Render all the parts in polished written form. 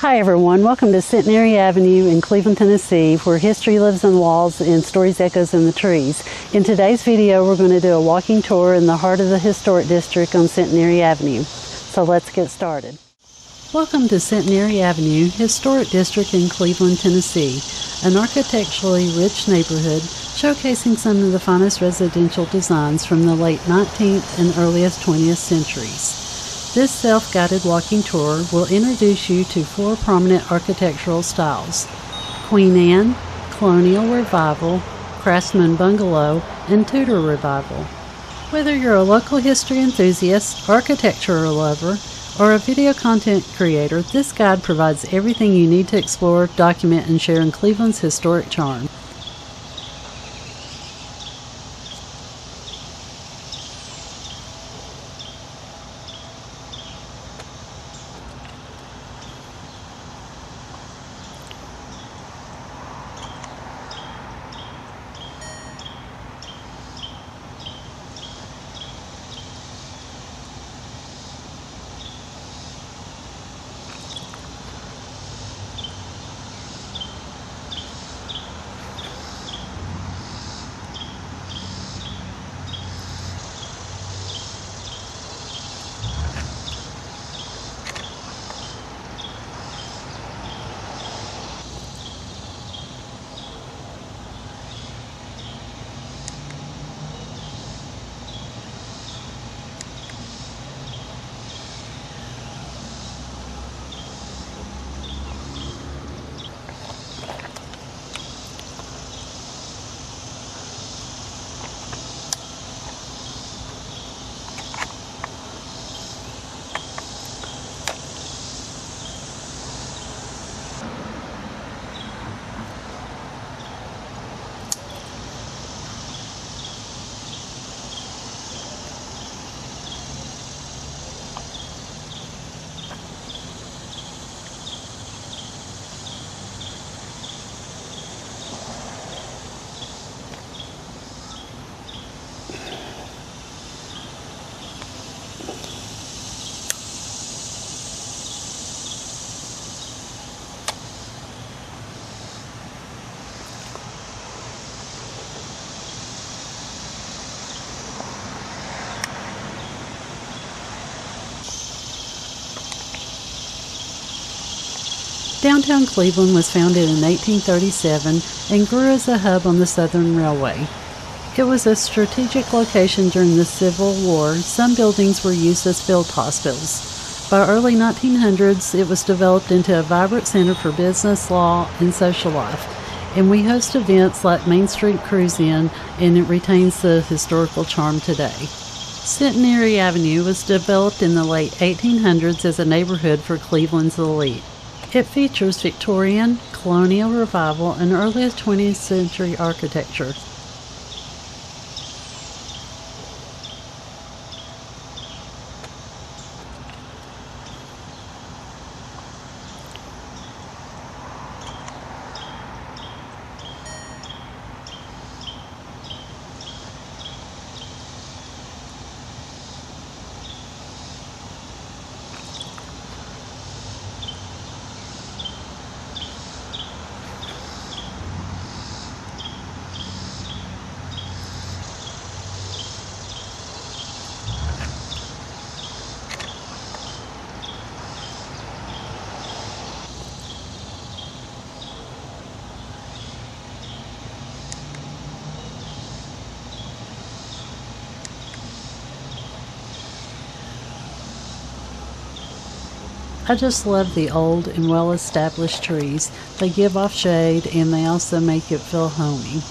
Hi everyone, welcome to Centenary Avenue in Cleveland, Tennessee, where history lives in the walls and stories echoes in the trees. In today's video, we're going to do a walking tour in the heart of the Historic District on Centenary Avenue. So let's get started. Welcome to Centenary Avenue Historic District in Cleveland, Tennessee, an architecturally rich neighborhood showcasing some of the finest residential designs from the late 19th and earliest 20th centuries. This self-guided walking tour will introduce you to four prominent architectural styles: Queen Anne, Colonial Revival, Craftsman Bungalow, and Tudor Revival. Whether you're a local history enthusiast, architecture lover, or a video content creator, this guide provides everything you need to explore, document, and share in Cleveland's historic charm. Downtown Cleveland was founded in 1837 and grew as a hub on the Southern Railway. It was a strategic location during the Civil War. Some buildings were used as field hospitals. By early 1900s, it was developed into a vibrant center for business, law, and social life, and we host events like Main Street Cruise In, and it retains the historical charm today. Centenary Avenue was developed in the late 1800s as a neighborhood for Cleveland's elite. It features Victorian, Colonial Revival, and earliest 20th century architecture. I just love the old and well-established trees. They give off shade and they also make it feel homey.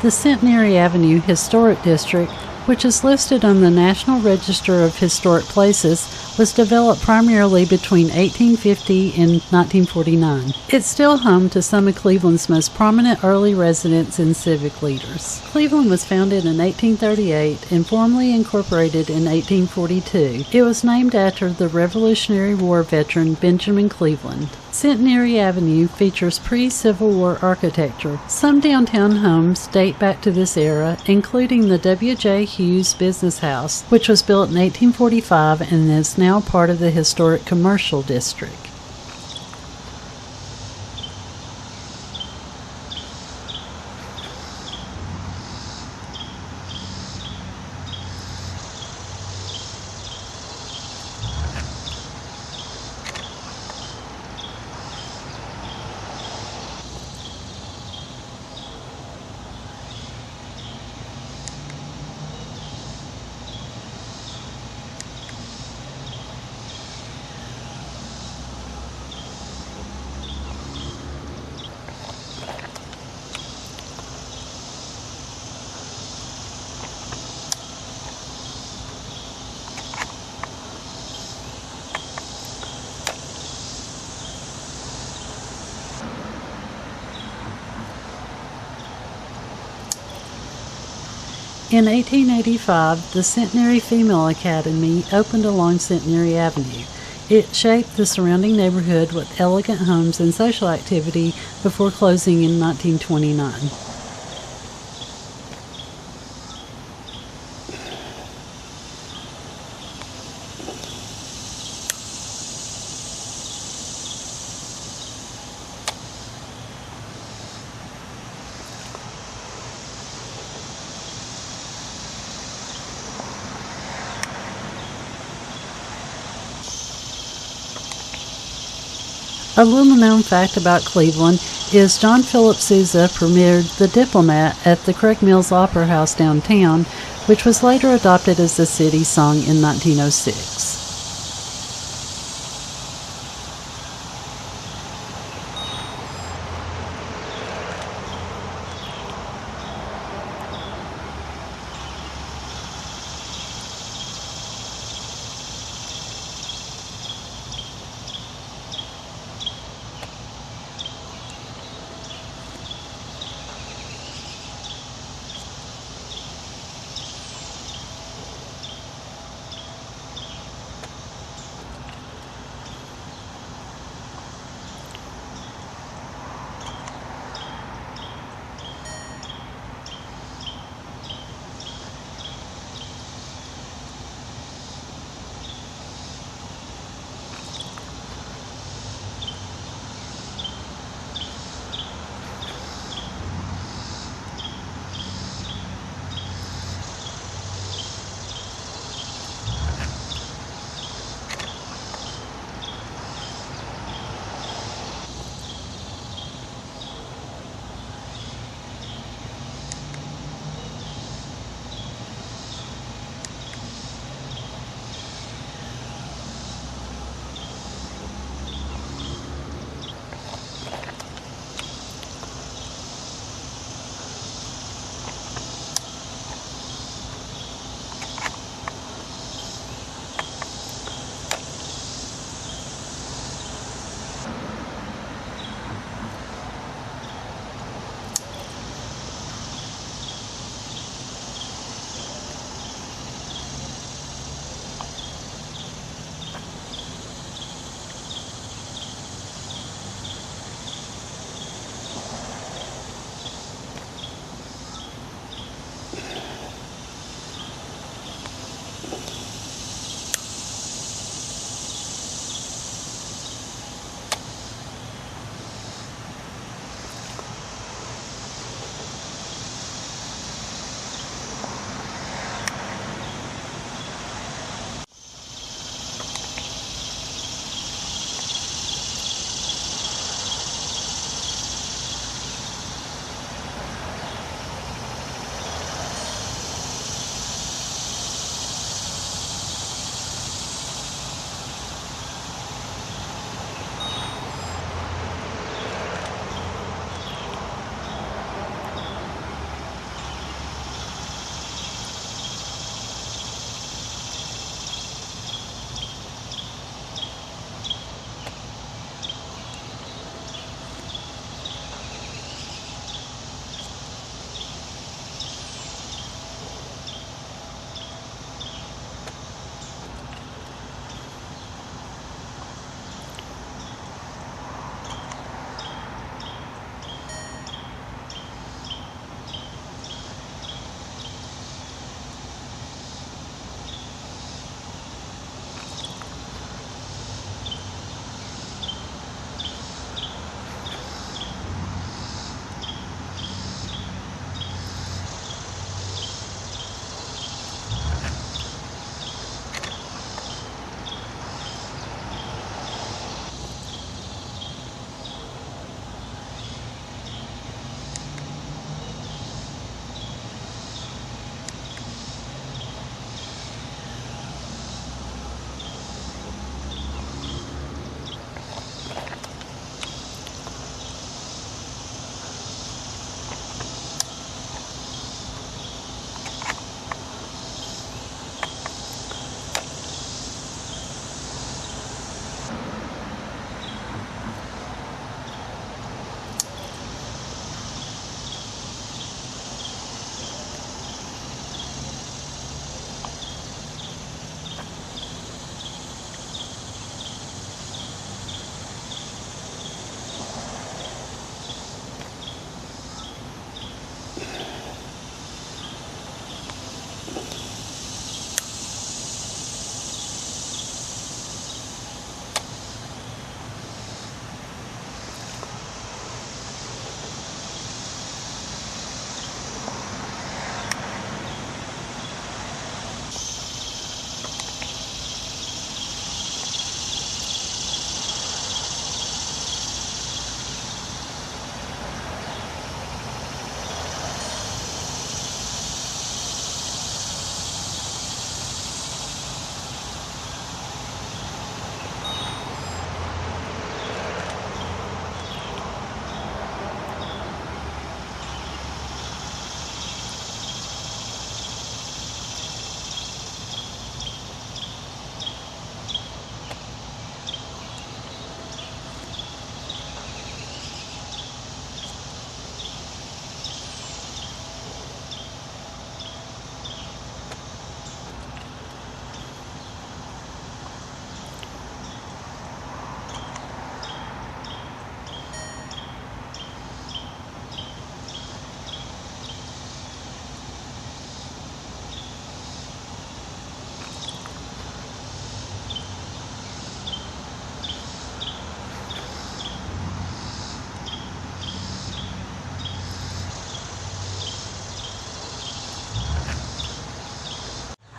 The Centenary Avenue Historic District, which is listed on the National Register of Historic Places, was developed primarily between 1850 and 1949. It's still home to some of Cleveland's most prominent early residents and civic leaders. Cleveland was founded in 1838 and formally incorporated in 1842. It was named after the Revolutionary War veteran Benjamin Cleveland. Centenary Avenue features pre-Civil War architecture. Some downtown homes date back to this era, including the W.J. Hughes Business House, which was built in 1845 and is now part of the historic commercial district. In 1885, the Centenary Female Academy opened along Centenary Avenue. It shaped the surrounding neighborhood with elegant homes and social activity before closing in 1929. A little-known fact about Cleveland is John Philip Sousa premiered The Diplomat at the Craig Mills Opera House downtown, which was later adopted as the city's song in 1906.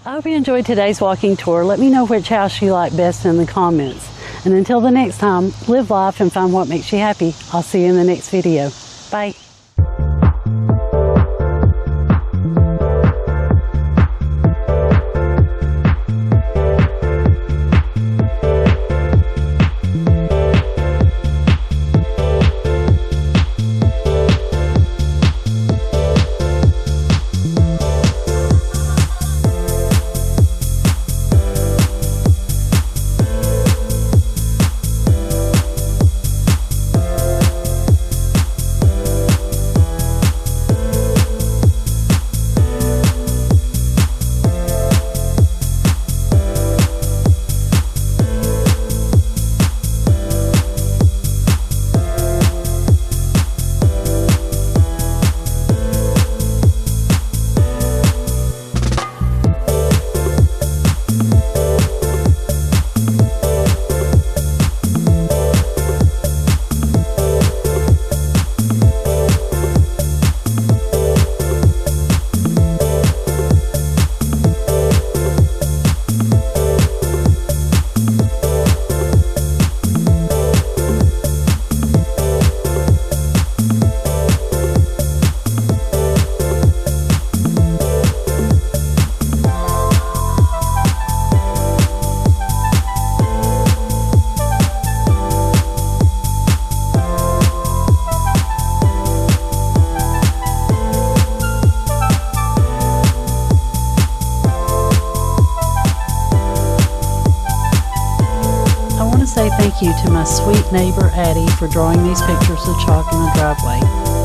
I hope you enjoyed today's walking tour. Let me know which house you like best in the comments. And until the next time, live life and find what makes you happy. I'll see you in the next video. Bye. Say thank you to my sweet neighbor Addie for drawing these pictures of chalk in the driveway.